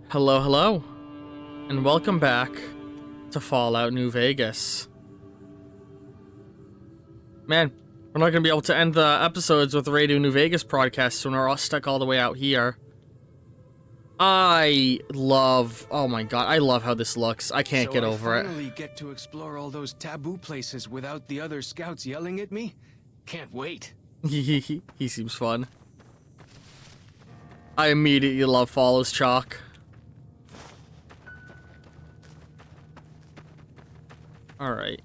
Hello, hello, and welcome back to Fallout New Vegas. Man, we're not going to be able to end the episodes with the Radio New Vegas broadcast when we're all stuck all the way out here. Oh my god, I love how this looks. I can't get over it. So I finally get to explore all those taboo places without the other scouts yelling at me? Can't wait. He seems fun. I immediately love Follows Chalk. Alright.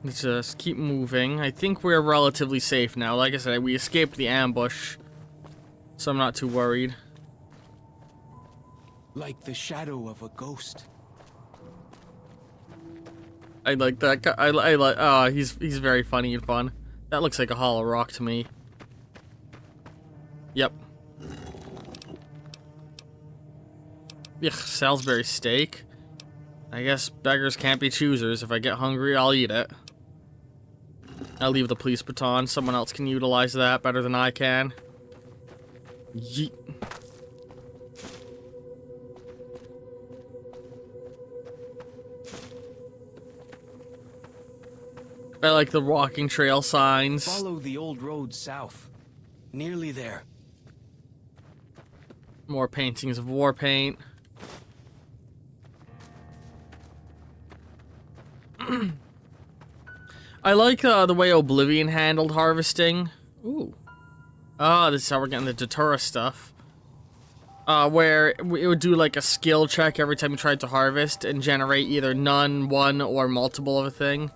Let's just keep moving. I think we're relatively safe now. Like I said, we escaped the ambush, so I'm not too worried. Like the shadow of a ghost. I like that guy. I like. Oh, he's very funny and fun. That looks like a hollow rock to me. Yep. Ugh, Salisbury steak. I guess beggars can't be choosers. If I get hungry, I'll eat it. I'll leave the police baton. Someone else can utilize that better than I can. Yeet. I like the walking trail signs. Follow the old road south. Nearly there. More paintings of war paint. I like the way Oblivion handled harvesting. Ooh. Ah, this is how we're getting the Datura stuff. Where it would do like a skill check every time you tried to harvest and generate either none, one, or multiple of a thing.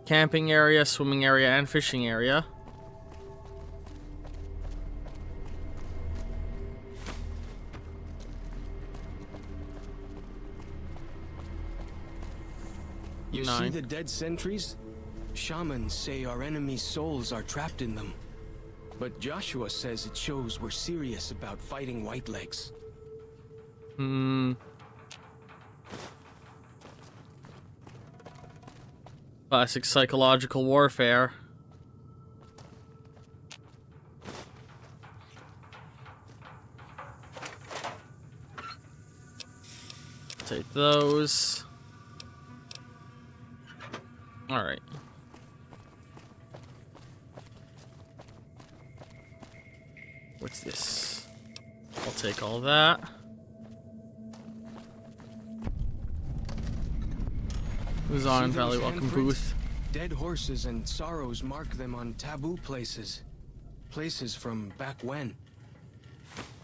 Camping area, swimming area, and fishing area. You see the dead sentries? Shamans say our enemies' souls are trapped in them. But Joshua says it shows we're serious about fighting Whitelegs. Classic psychological warfare. Take those. Alright. What's this? I'll take all that. Who's on Valley Welcome Booth? Dead horses and sorrows mark them on taboo places. Places from back when.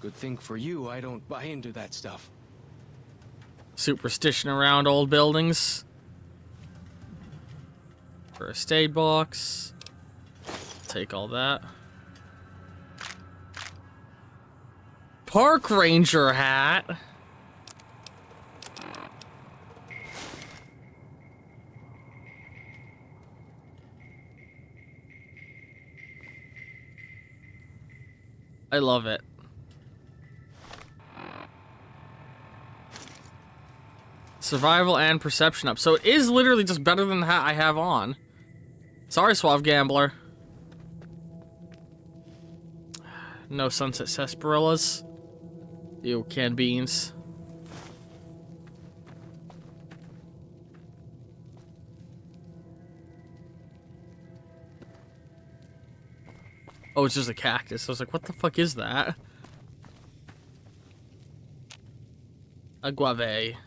Good thing for you, I don't buy into that stuff. Superstition around old buildings. First aid box. Take all that. Park ranger hat. I love it. Survival and perception up. So it is literally just better than the hat I have on. Sorry, Suave Gambler. No sunset sarsaparillas. Ew, canned beans. Oh, it's just a cactus. I was like, what the fuck is that? Agave.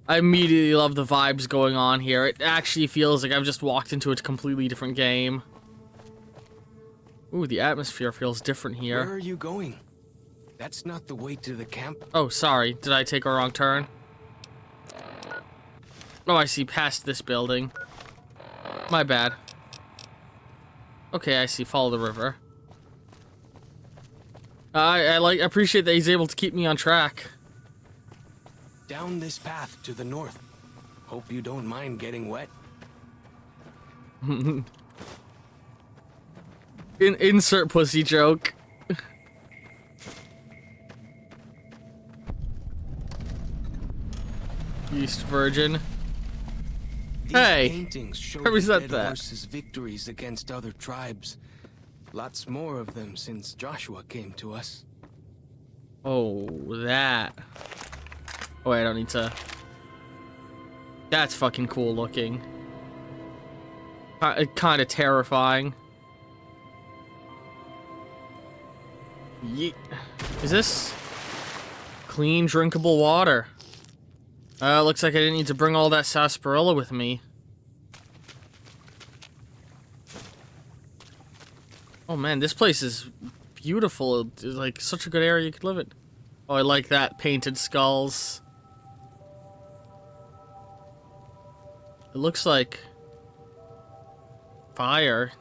I immediately love the vibes going on here. It actually feels like I've just walked into a completely different game. Ooh, the atmosphere feels different here. Where are you going? That's not the way to the camp. Oh, sorry. Did I take a wrong turn? Oh, I see. Past this building. My bad. Okay, I see. Follow the river. I appreciate that he's able to keep me on track. Down this path to the north. Hope you don't mind getting wet. Insert pussy joke. East Virgin. These Hey, paintings show I the resent dead that. horses' victories against other tribes. Lots more of them since Joshua came to us. Oh, that. Oh, wait, I don't need to. That's fucking cool looking. Kind of terrifying. Yeet. Is this clean, drinkable water? Looks like I didn't need to bring all that sarsaparilla with me. Oh man, this place is beautiful. It's like such a good area you could live in. Oh, I like that. Painted skulls. It looks like fire.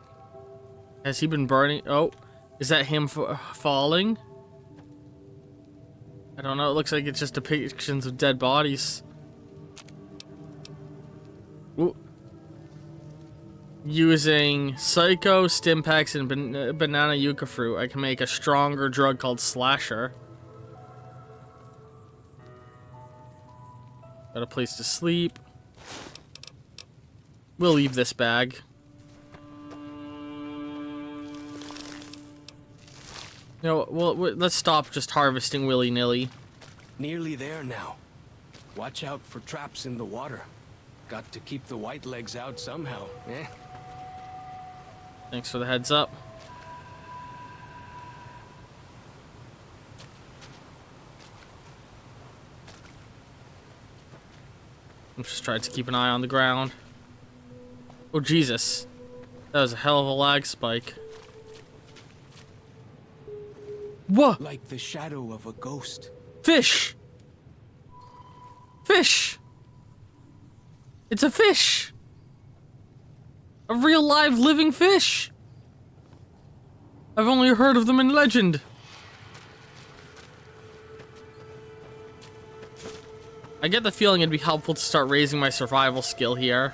Has he been burning? Oh, is that him falling? I don't know. It looks like it's just depictions of dead bodies. Ooh. Using Psycho, Stimpaks, and banana yucca fruit, I can make a stronger drug called Slasher. Got a place to sleep. We'll leave this bag. You know, well, let's stop just harvesting willy-nilly. Nearly there now. Watch out for traps in the water. Got to keep the white legs out somehow, eh? Thanks for the heads up. I'm just trying to keep an eye on the ground. Oh, Jesus. That was a hell of a lag spike. What? Like the shadow of a ghost. Fish! Fish! It's a fish! A real live living fish! I've only heard of them in legend. I get the feeling it'd be helpful to start raising my survival skill here.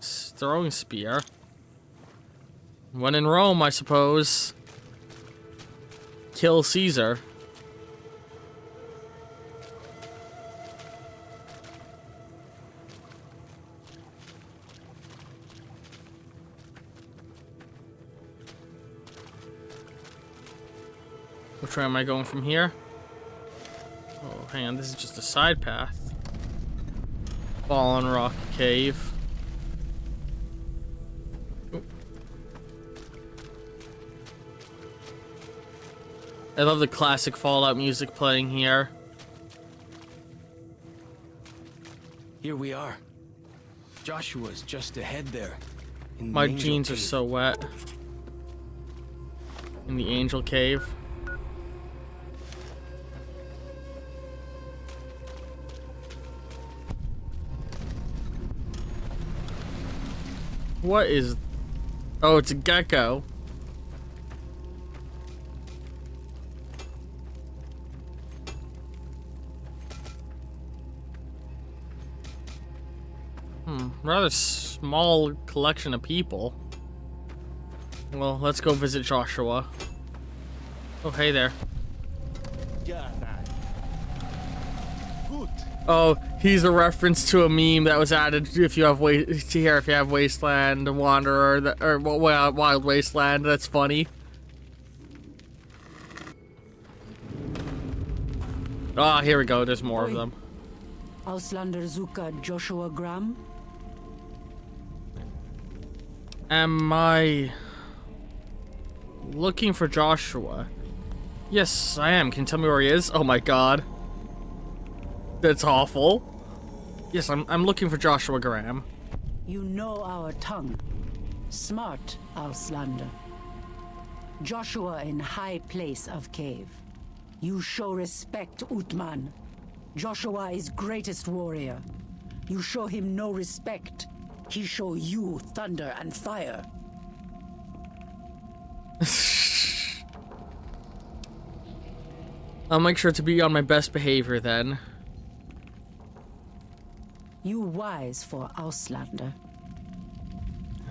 Throwing spear. When in Rome, I suppose. Kill Caesar. Which way am I going from here? Oh, hang on, this is just a side path. Fallen Rock Cave. I love the classic Fallout music playing here. Here we are. Joshua's just ahead there. In the My Angel jeans are Cave. so wet. In the Angel Cave. What is... Oh, it's a gecko. Rather small collection of people. Well, let's go visit Joshua. Oh, hey there. Oh, he's a reference to a meme that was added if you have Wasteland Wanderer or Wild Wasteland. That's funny. Ah, here we go. There's more of them. Auslander Zuka Joshua Graham? Am I looking for Joshua? Yes, I am. Can you tell me where he is? Oh my god. That's awful. Yes, I'm looking for Joshua Graham. You know our tongue. Smart, Auslander. Joshua in high place of cave. You show respect, Utman. Joshua is greatest warrior. You show him no respect. He show you thunder and fire. I'll make sure to be on my best behavior then. You wise for Auslander.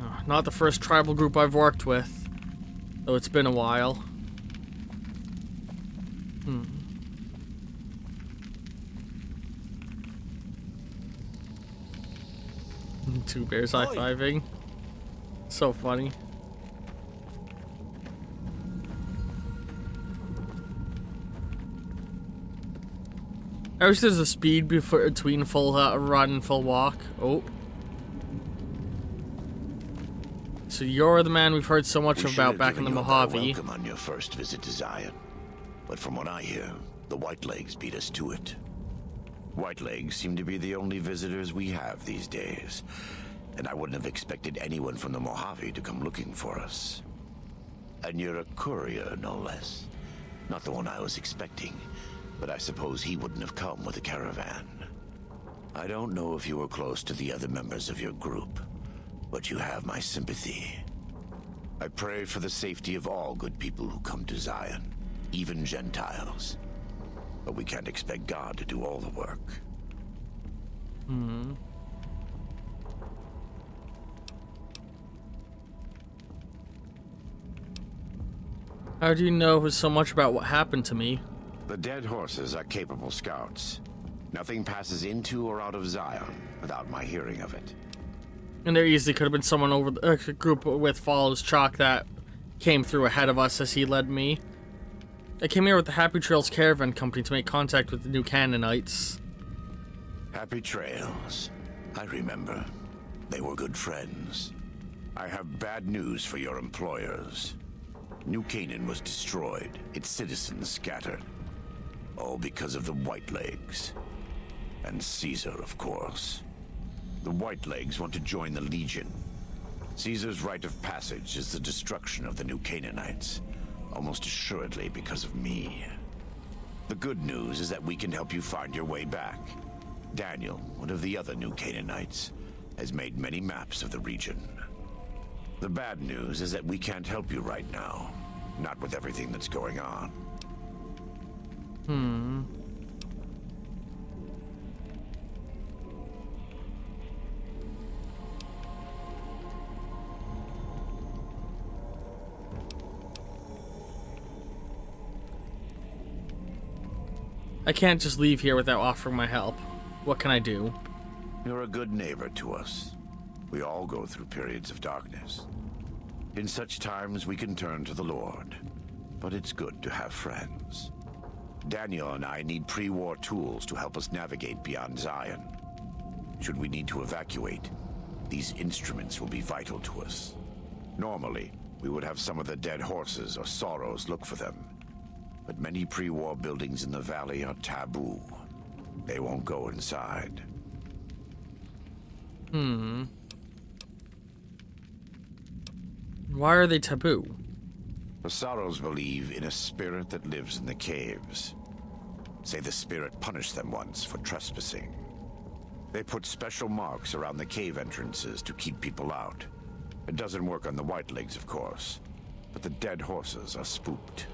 Oh, not the first tribal group I've worked with, though it's been a while. Two bears high-fiving. So funny. I wish there's a speed between full run and full walk. Oh. So you're the man we've heard so much about back in the Mojave. Welcome on your first visit to Zion. But from what I hear, the Whitelegs beat us to it. Whitelegs seem to be the only visitors we have these days. And I wouldn't have expected anyone from the Mojave to come looking for us. And you're a courier, no less. Not the one I was expecting. But I suppose he wouldn't have come with a caravan. I don't know if you were close to the other members of your group, but you have my sympathy. I pray for the safety of all good people who come to Zion, even Gentiles. But we can't expect God to do all the work. How do you know so much about what happened to me? The dead horses are capable scouts. Nothing passes into or out of Zion without my hearing of it. And there easily could have been someone over the group with Follows Chalk that came through ahead of us as he led me. I came here with the Happy Trails Caravan Company to make contact with the new Canaanites. Happy Trails. I remember. They were good friends. I have bad news for your employers. New Canaan was destroyed, its citizens scattered. All because of the Whitelegs. And Caesar, of course. The Whitelegs want to join the Legion. Caesar's rite of passage is the destruction of the new Canaanites. Almost assuredly because of me. The good news is that we can help you find your way back. Daniel, one of the other new Canaanites, has made many maps of the region. The bad news is that we can't help you right now. Not with everything that's going on. I can't just leave here without offering my help. What can I do? You're a good neighbor to us. We all go through periods of darkness. In such times, we can turn to the Lord. But it's good to have friends. Daniel and I need pre-war tools to help us navigate beyond Zion. Should we need to evacuate, these instruments will be vital to us. Normally, we would have some of the dead horses or sorrows look for them. But many pre-war buildings in the valley are taboo. They won't go inside. Why are they taboo? The Sorrows believe in a spirit that lives in the caves. Say the spirit punished them once for trespassing. They put special marks around the cave entrances to keep people out. It doesn't work on the Whitelegs, of course, but the dead horses are spooked.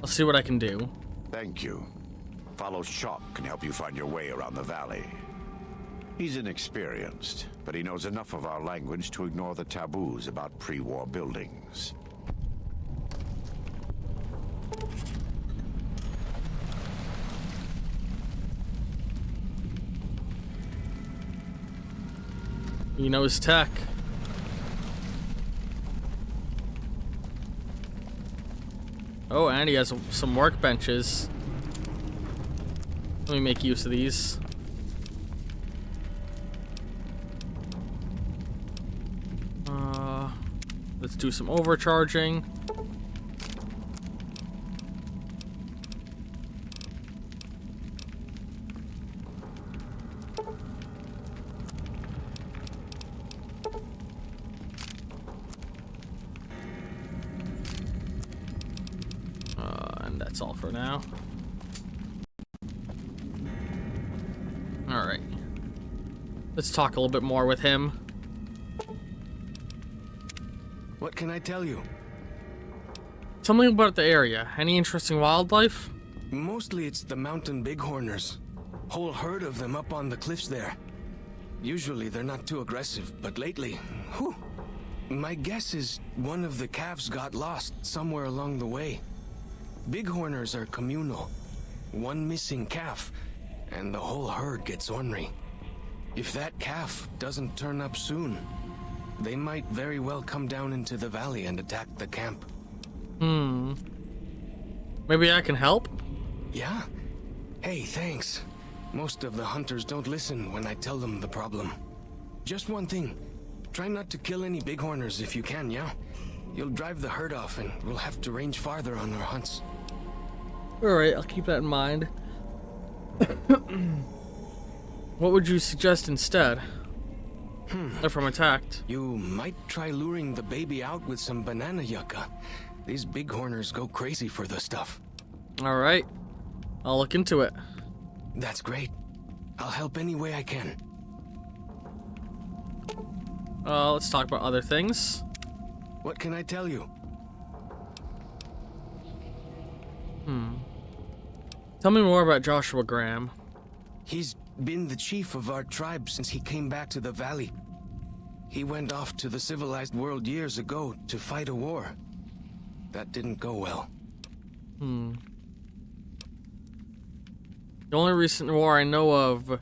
I'll see what I can do. Thank you. Follows Chalk can help you find your way around the valley. He's inexperienced, but he knows enough of our language to ignore the taboos about pre-war buildings. He knows tech. Oh, and he has some workbenches. Let me make use of these. Let's do some overcharging. And that's all for now. All right. Let's talk a little bit more with him. What can I tell you? Something about the area. Any interesting wildlife? Mostly it's the mountain bighorners. Whole herd of them up on the cliffs there. Usually they're not too aggressive, but lately, whew. My guess is one of the calves got lost somewhere along the way. Bighorners are communal. One missing calf, and the whole herd gets ornery. If that calf doesn't turn up soon, they might very well come down into the valley and attack the camp. Maybe I can help? Yeah? Hey, thanks. Most of the hunters don't listen when I tell them the problem. Just one thing. Try not to kill any bighorners if you can, yeah? You'll drive the herd off and we'll have to range farther on our hunts. Alright, I'll keep that in mind. What would you suggest instead? If I'm attacked? You might try luring the baby out with some banana yucca. These bighorners go crazy for the stuff. Alright. I'll look into it. That's great. I'll help any way I can. Let's talk about other things. What can I tell you? Tell me more about Joshua Graham. He's been the chief of our tribe since he came back to the valley. He went off to the civilized world years ago to fight a war. That didn't go well. The only recent war I know of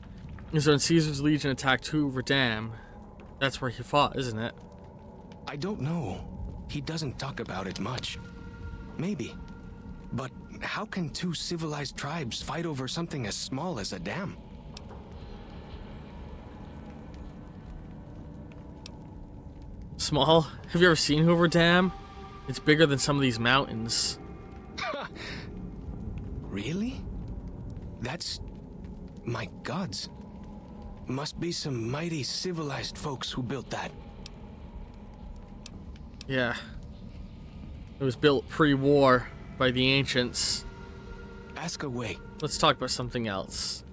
is when Caesar's Legion attacked Hoover Dam. That's where he fought, isn't it? I don't know. He doesn't talk about it much. Maybe. But how can two civilized tribes fight over something as small as a dam? Small? Have you ever seen Hoover Dam? It's bigger than some of these mountains. Really? That's... my gods. Must be some mighty civilized folks who built that. Yeah. It was built pre-war by the ancients. Ask away. Let's talk about something else.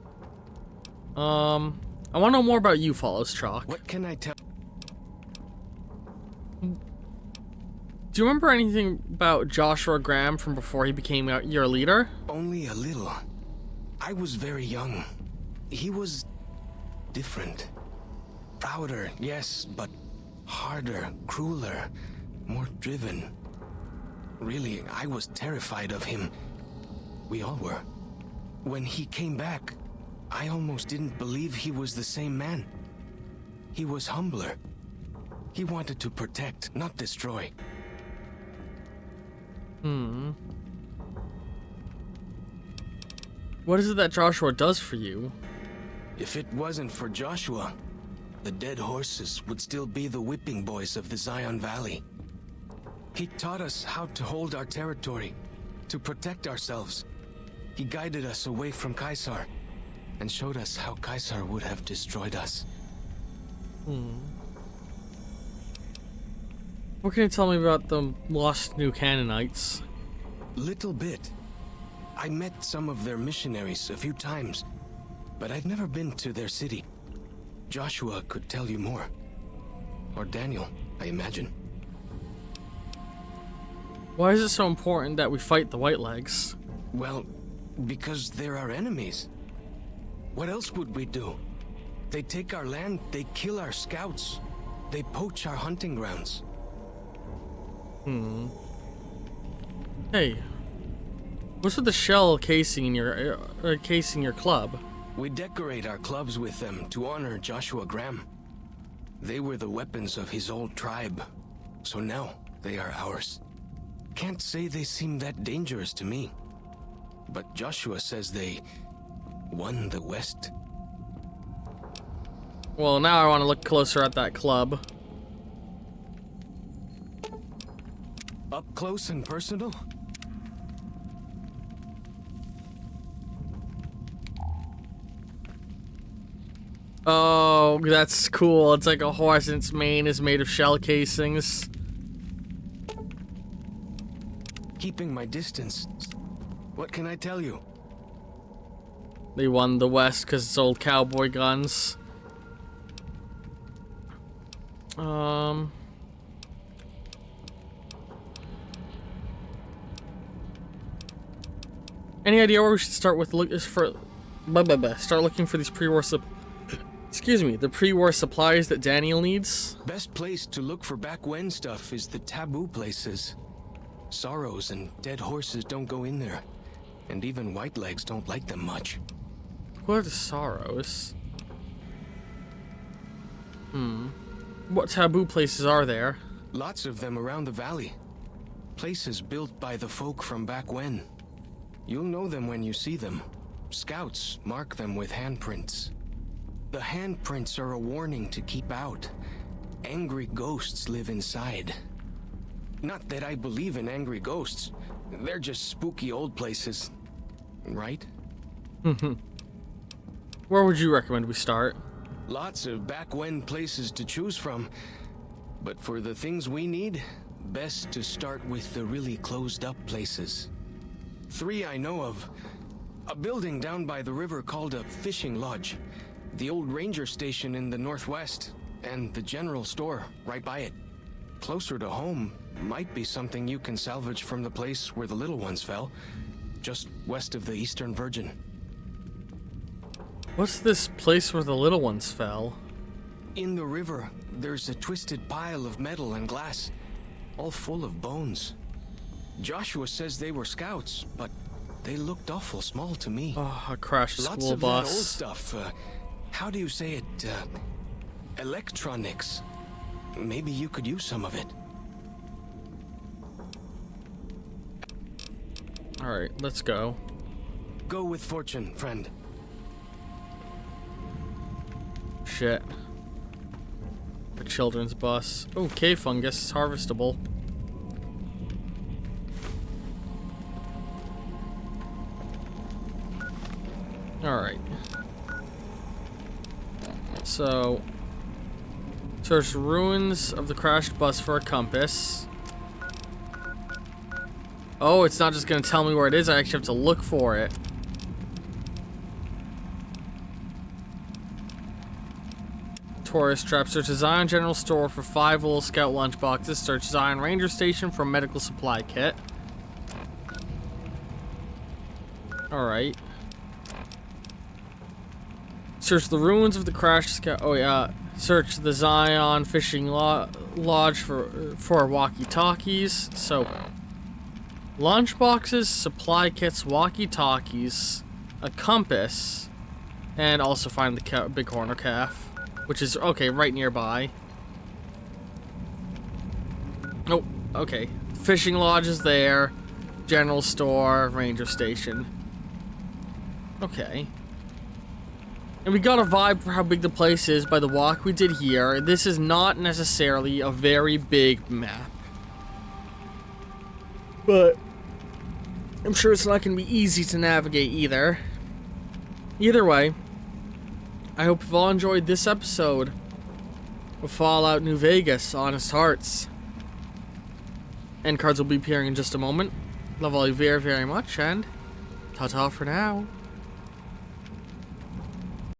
I want to know more about you, Follows Chalk. What can I tell? Do you remember anything about Joshua Graham from before he became your leader? Only a little. I was very young. He was... different. Prouder, yes, but harder, crueler, more driven. Really, I was terrified of him. We all were. When he came back, I almost didn't believe he was the same man. He was humbler. He wanted to protect, not destroy. What is it that Joshua does for you? If it wasn't for Joshua, the dead horses would still be the whipping boys of the Zion Valley. He taught us how to hold our territory, to protect ourselves. He guided us away from Caesar, and showed us how Caesar would have destroyed us. What can you tell me about the lost New Canaanites? Little bit. I met some of their missionaries a few times, but I've never been to their city. Joshua could tell you more. Or Daniel, I imagine. Why is it so important that we fight the Whitelegs? Well, because they're our enemies. What else would we do? They take our land, they kill our scouts, they poach our hunting grounds. Hey, what's with the shell casing in your club? We decorate our clubs with them to honor Joshua Graham. They were the weapons of his old tribe, so now they are ours. Can't say they seem that dangerous to me, but Joshua says they won the West. Well, now I want to look closer at that club. Up close and personal? Oh, that's cool. It's like a horse and its mane is made of shell casings. Keeping my distance. What can I tell you? They won the West because it's old cowboy guns. Any idea where we should start with start looking for these pre-war the pre-war supplies that Daniel needs? Best place to look for back when stuff is the taboo places. Sorrows and dead horses don't go in there, and even Whitelegs don't like them much. What are the Sorrows? What taboo places are there? Lots of them around the valley. Places built by the folk from back when. You'll know them when you see them. Scouts mark them with handprints. The handprints are a warning to keep out. Angry ghosts live inside. Not that I believe in angry ghosts. They're just spooky old places. Right? Where would you recommend we start? Lots of back when places to choose from. But for the things we need, best to start with the really closed up places. 3 I know of. A building down by the river called a fishing lodge. The old ranger station in the northwest. And the general store right by it. Closer to home might be something you can salvage from the place where the little ones fell. Just west of the Eastern Virgin. What's this place where the little ones fell? In the river, there's a twisted pile of metal and glass, all full of bones. Joshua says they were scouts, but they looked awful small to me. Oh, a crashed Lots school of bus. that old stuff. How do you say it? Electronics. Maybe you could use some of it. Alright, let's go. Go with fortune, friend. Shit. A children's bus. Oh, cave fungus is harvestable. Alright. So, search ruins of the crashed bus for a compass. Oh, it's not just gonna tell me where it is, I actually have to look for it. Tourist trap. Search the Zion General Store for 5 little scout lunch boxes. Search Zion Ranger Station for a medical supply kit. Alright. Search the ruins of the crashed scout. Oh yeah. Search the Zion Fishing Lodge for walkie-talkies. So, lunch boxes, supply kits, walkie-talkies, a compass, and also find the big corner calf. Which is, okay, right nearby. Oh, okay. Fishing lodge is there. General store, ranger station. Okay. And we got a vibe for how big the place is by the walk we did here. This is not necessarily a very big map. But I'm sure it's not going to be easy to navigate either. Either way, I hope you've all enjoyed this episode of Fallout New Vegas, Honest Hearts. End cards will be appearing in just a moment. Love all you very, very much, and ta-ta for now.